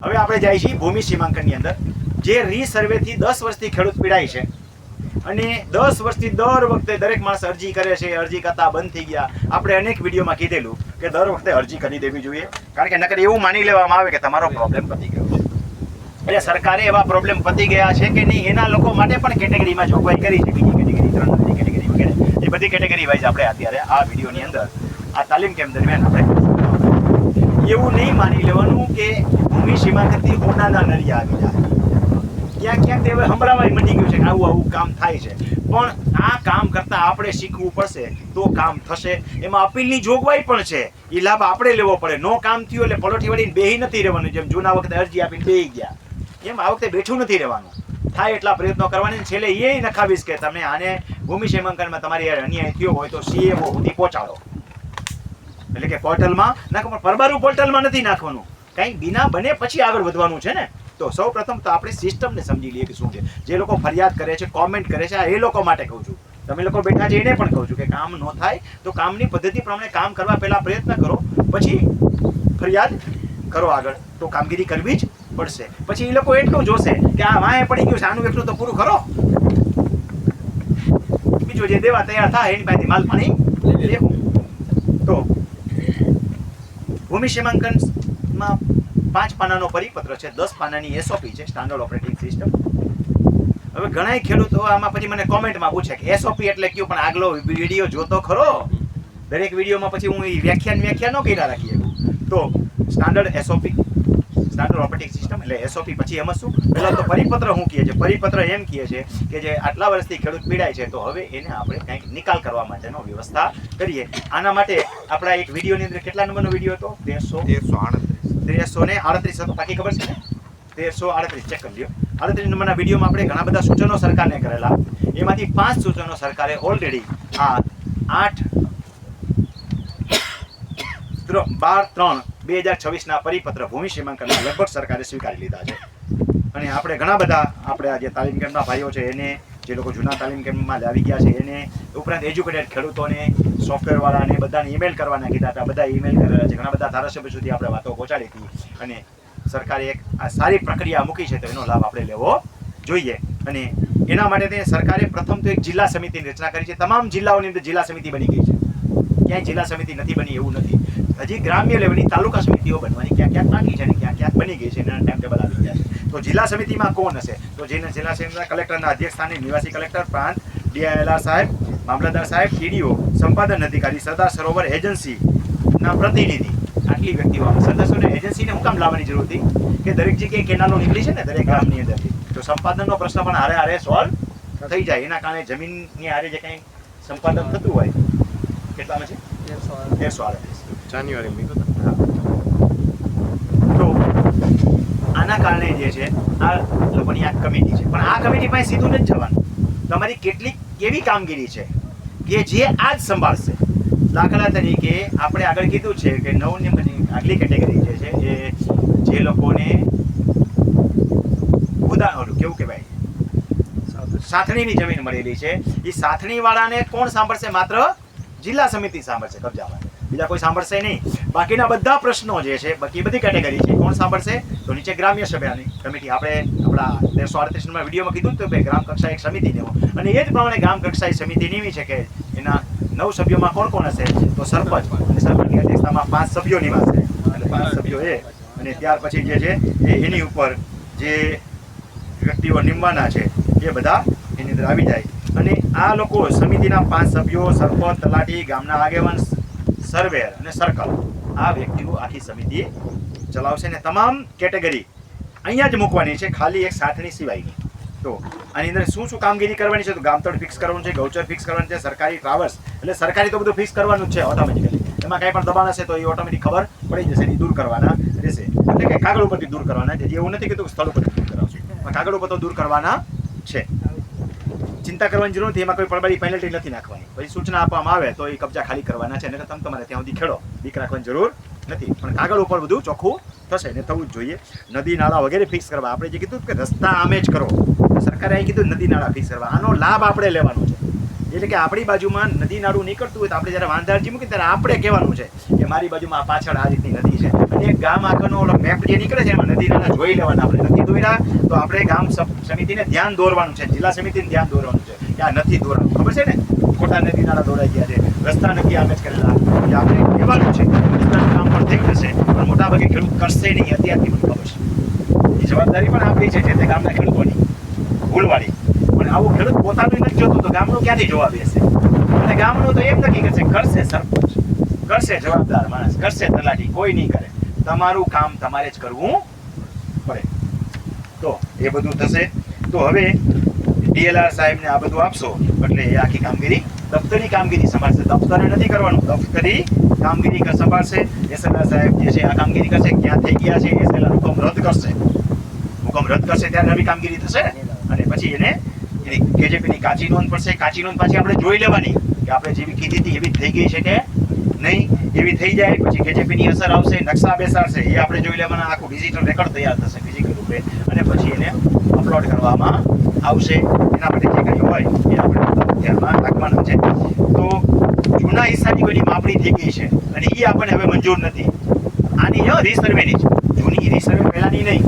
હવે આપણે જાય છીએ ભૂમિ સીમાંકનની અંદર જે રીસર્વેથી 10 વર્ષથી ખેડૂત પીડાય છે અને 10 વર્ષથી દર વખતે દરેક માણસ અરજી કરે છે, અરજી કરતા બંધ થઈ ગયા. આપણે અનેક વિડીયોમાં કીધેલું કે દર વખતે અરજી કરી દેવી જોઈએ, કારણ કે નકર એવું માની લેવામાં આવે કે તમારો પ્રોબ્લેમ પતી ગયો છે. એટલે સરકારે એવા પ્રોબ્લેમ પતી ગયા છે કે નહીં એના લોકો માટે પણ કેટેગરીમાં જોગવાઈ કરી છે, બીજી કેટેગરી, 3 નંબરની કેટેગરી વગેરે. એ બધી કેટેગરી વાઇઝ આપણે અત્યારે આ વિડીયોની અંદર આ તાલીમ કેમ્પ દરમિયાન આપણે એવું નહીં માની લેવાનું કે ભૂમિ સીમાંકનથી હોનાના નળિયા આવી જાય. ક્યાંક ક્યાંક તે હવે સંભળાવાય મંડી ગયું છે કે આવું આવું કામ થાય છે, પણ આ કામ કરતાં આપણે શીખવું પડશે તો કામ થશે. એમાં અપીલની જોગવાઈ પણ છે, એ લાભ આપણે લેવો પડે. નો કામ થયું એટલે પલોઠી વળીને બેહી નથી રહેવાનું, જેમ જૂના વખતે અરજી આપીને બેહી ગયા એમ આ વખતે બેઠું નથી રહેવાનું. થાય એટલા પ્રયત્નો કરવાની. છેલ્લે એ નખાવીશ કે તમે આને ભૂમિ સીમાંકનમાં તમારી અન્યાય થયો હોય તો CMO સુધી પહોંચાડો, એટલે કે પોર્ટલમાં નાખો, પણ પરબારું પોર્ટલમાં નથી નાખવાનું. કંઈક બીના બને પછી આગળ વધવાનું છે ને. તો સૌ પ્રથમ તો આપણે સિસ્ટમને સમજી લઈએ કે શું છે. જે લોકો ફરિયાદ કરે છે, કોમેન્ટ કરે છે, એ લોકો માટે કહું છું. તમે લોકો બેઠા છે એને પણ કહું છું કે કામ ન થાય તો કામની પદ્ધતિ પ્રમાણે કામ કરવા પહેલા પ્રયત્ન કરો, પછી ફરિયાદ કરો આગળ. તો કામગીરી કરવી જ પડશે. પછી એ લોકો એટલું જોશે કે આ વાંહે પડી ગયું છે, આનું એટલું તો પૂરું કરો, બીજું જે દેવા તૈયાર થાય એની પાસેથી માલ પાણી લેવું. તો ભૂમિ સીમાંકનમાં 5 પાનાનો પરિપત્ર છે, 10 પાનાની SOP છે, સ્ટાન્ડર્ડ ઓપરેટિંગ સિસ્ટમ. હવે ઘણા ખેડૂતો આમાં પછી મને કોમેન્ટમાં પૂછે કે SOP એટલે કયું, પણ આગલો વિડીયો જોતો ખરો. દરેક વિડીયોમાં પછી હું વ્યાખ્યાન ન કર્યા રાખીએ. તો standard SOP, standard operating system એટલે SOP. પછી એમાં શું, પહેલા તો પરિપત્ર શું કહે છે? પરિપત્ર એમ કહે છે કે જે આટલા વર્ષથી ખેડૂત પીડાય છે તો હવે એને આપણે કંઈક નિકાલ કરવા માટેનો વ્યવસ્થા કરીએ. આના માટે આપણા એક વિડીયોની અંદર કેટલા નંબરનો વિડીયો હતો? 1338 હતો. બાકી ખબર છે ને? 1338 ચેક કરી લ્યો. 38 નંબરના વિડીયોમાં આપણે ઘણા બધા સૂચનો સરકારને કરેલા. એમાંથી 5 સૂચનો સરકારે ઓલરેડી આ 12/3/2026ના પરિપત્ર ભૂમિ સીમાંકનના લગભગ સરકારે સ્વીકારી લીધા છે. અને આપણે ઘણા બધા આપણે આ જે તાલીમ કેમ્પના ભાઈઓ છે એને, જે લોકો જૂના તાલીમ કેમ્પમાં આવી ગયા છે એને, ઉપરાંત એજ્યુકેટેડ ખેડૂતોને, સોફ્ટવેરવાળાને બધાને ઈમેલ કરવાના કીધા હતા. બધા ઈમેલ કરેલા છે. ઘણા બધા ધારાસભ્યો સુધી આપણે વાતો પહોંચાડી હતી. અને સરકારે એક આ સારી પ્રક્રિયા મૂકી છે તો એનો લાભ આપણે લેવો જોઈએ. અને એના માટે સરકારે પ્રથમ તો એક જિલ્લા સમિતિની રચના કરી છે. તમામ જિલ્લાઓની અંદર જિલ્લા સમિતિ બની ગઈ છે. ક્યાંય જિલ્લા સમિતિ નથી બની એવું નથી. હજી ગ્રામ્ય લેવલની તાલુકા સમિતિઓ બનવાની ક્યાંક ક્યાંક બાકી છે અને ક્યાંક ક્યાંક બની ગઈ છે. એના ટાઈમ ટેબલ આવી ગયા છે. તો જિલ્લા સમિતિમાં કોણ હશે? તો જેને જિલ્લા સમિતિના કલેક્ટરના અધ્યક્ષ સ્થાને નિવાસી કલેક્ટર, પ્રાંત DILR સાહેબ, મામલતદાર સાહેબ, TDO, સંપાદન અધિકારી, સરદાર સરોવર એજન્સીના પ્રતિનિધિ, આટલી વ્યક્તિઓ. સરદાર સરોવર એજન્સીને હું કામ લાવવાની જરૂર હતી કે દરેક જગ્યાએ કેનાલો નીકળી છે ને દરેક ગામની અંદરથી, તો સંપાદનનો પ્રશ્ન પણ હારે હારે સોલ્વ થઈ જાય. એના કારણે જમીનની હારે જે કંઈ સંપાદન થતું હોય, કેટલામાં છે? 1338 જાન્યુઆરી. તો આના કારણે જે છે આ લોકોની આ કમિટી છે. પણ આ કમિટી પાસે સીધું નથી જવાનું. તમારી કેટલીક એવી કામગીરી છે કે જે આજ સંભાળશે. દાખલા તરીકે આપણે આગળ કીધું છે કે 9 નંબરની આગલી કેટેગરી જે છે એ જે લોકોને કેવું કહેવાય, સાથણીની જમીન મળેલી છે, એ સાથણીવાળાને કોણ સાંભળશે? માત્ર જિલ્લા સમિતિ સાંભળશે કબજામાં, બીજા કોઈ સાંભળશે નહીં. બાકીના બધા પ્રશ્નો જે છે, બાકી બધી કેટેગરી છે, કોણ સાંભળશે? તો નીચે ગ્રામ્ય સભાની કમિટી. આપણે આપણા 1338ના વિડીયોમાં કીધું તો ગ્રામ કક્ષાએ એક સમિતિ લેવો, અને એ જ પ્રમાણે ગ્રામ કક્ષાએ સમિતિ નીમી છે કે એના 9 સભ્યોમાં કોણ કોણ હશે? તો સરપંચ, અને સરપંચની અધ્યક્ષતામાં 5 સભ્યો નિમાશે. એટલે 5 સભ્યો એ, અને ત્યાર પછી જે છે એની ઉપર જે વ્યક્તિઓ નીમવાના છે એ બધા એની અંદર આવી જાય. અને આ લોકો સમિતિના 5 સભ્યો, સરપંચ, તલાટી, ગામના આગેવાન, સર્વેયર અને સર્કલ, આ વ્યક્તિઓ આખી સમિતિ ચલાવશે. ને તમામ કેટેગરી અહીંયા જ મૂકવાની છે, ખાલી એક સાથણી સિવાયની. તો આની અંદર શું શું કામગીરી કરવાની છે? તો ગામતળ ફિક્સ કરવાનું છે, ગૌચર ફિક્સ કરવાનું છે, સરકારી ટ્રાવર્સ, એટલે સરકારી તો બધું ફિક્સ કરવાનું જ છે ઓટોમેટિકલી. એમાં કાંઈ પણ દબાણ હશે તો એ ઓટોમેટિક ખબર પડી જશે, એ દૂર કરવાના રહેશે. એટલે કે કાગળ ઉપરથી દૂર કરવાના છે. એવું નથી કીધું સ્થળ ઉપરથી દૂર કરાવશે, પણ કાગળ ઉપર તો દૂર કરવાના છે. ચિંતા કરવાની જરૂર નથી. એમાં કોઈ પડબારી પેનલ્ટી નથી નાખવાની. પછી સૂચના આપવામાં આવે તો એ કબજા ખાલી કરવાના છે. અને તમે તમારે ત્યાં સુધી ખેડો, બીક રાખવાની જરૂર નથી. પણ કાગળ ઉપર બધું ચોખ્ખું થશે ને થવું જ જોઈએ. નદી નાળા વગેરે ફિક્સ કરવા. આપણે જે કીધું કે રસ્તા આમે જ કરો, સરકારે અહીં કીધું નદી નાળા ફિક્સ કરવા. આનો લાભ આપણે લેવાનો છે. એટલે કે આપણી બાજુમાં નદી નાળું નીકળતું હોય તો આપણે જ્યારે વાંધા અરજી મૂકીએ ત્યારે આપણે કહેવાનું છે કે મારી બાજુમાં આ પાછળ આ રીતની નદી છે. અને એક ગામ આખાનો ઓલો મેપ જે નીકળે છે એમાં નદી નાળા જોઈ લેવાના. આપણે નથી દોર્યા તો આપણે ગામ સમિતિને ધ્યાન દોરવાનું છે, જિલ્લા સમિતિને ધ્યાન દોરવાનું છે કે આ નથી દોરવાનું. ખબર છે ને, ખોટા નદી નાળા દોરાઈ ગયા છે, રસ્તા નક્કી આમ જ કરેલા. કે આપણે કહેવાનું છે રસ્તાનું કામ પણ થઈ જશે, પણ મોટાભાગે ખેડૂત કરશે નહીં. અત્યારથી મને ખબર છે એ જવાબદારી પણ આપણી છે તે ગામના ખેડૂતોની ભૂલવાળી. પણ આવું ખેડૂત પોતાનું નથી જોતું તો ગામનું ક્યાંથી જોવા બેસે? અને ગામનું તો એમ નક્કી કરશે સરપંચ, કરશે જવાબદાર માણસ, કરશે તલાટી, કોઈ નહીં કરે. તમારું કામ તમારે જ કરવું પડે. તો એ બધું થશે. તો હવે ડીએલઆર સાહેબને આ બધું આપશો એટલે એ આખી કામગીરી દફતરી કામગીરી સંભાળશે. દફતરે નથી કરવાનું, દફતરી કામગીરી સંભાળશે. એસએલઆર સાહેબ જે છે આ કામગીરી કરશે. ક્યાં થઈ ગયા છે એસએલઆર હુકમ રદ કરશે. હુકમ રદ કરશે ત્યારે નવી કામગીરી થશે ને. અને પછી એની કેજેપીની કાચી નોંધ પડશે. કાચી નોંધ પાછી આપણે જોઈ લેવાની કે આપણે જેવી કીધી હતી એવી થઈ ગઈ છે કે નહીં. એવી થઈ જાય પછી કેજેપીની અસર આવશે, નકશા બેસાડશે, એ આપણે જોઈ લેવાના. આખું ડિજિટલ રેકોર્ડ તૈયાર થશે ફિઝિકલ રૂપે અને પછી એને અપલોડ કરવામાં આવશે. એના માટે જે કંઈ હોય એ આપણે ધ્યાનમાં રાખવાનું છે. તો જૂના હિસ્સાની કોઈની માપણી થઈ ગઈ છે અને એ આપણને હવે મંજૂર નથી. આની રીસર્વેની જ, જૂની રીસર્વે પહેલાંની નહીં.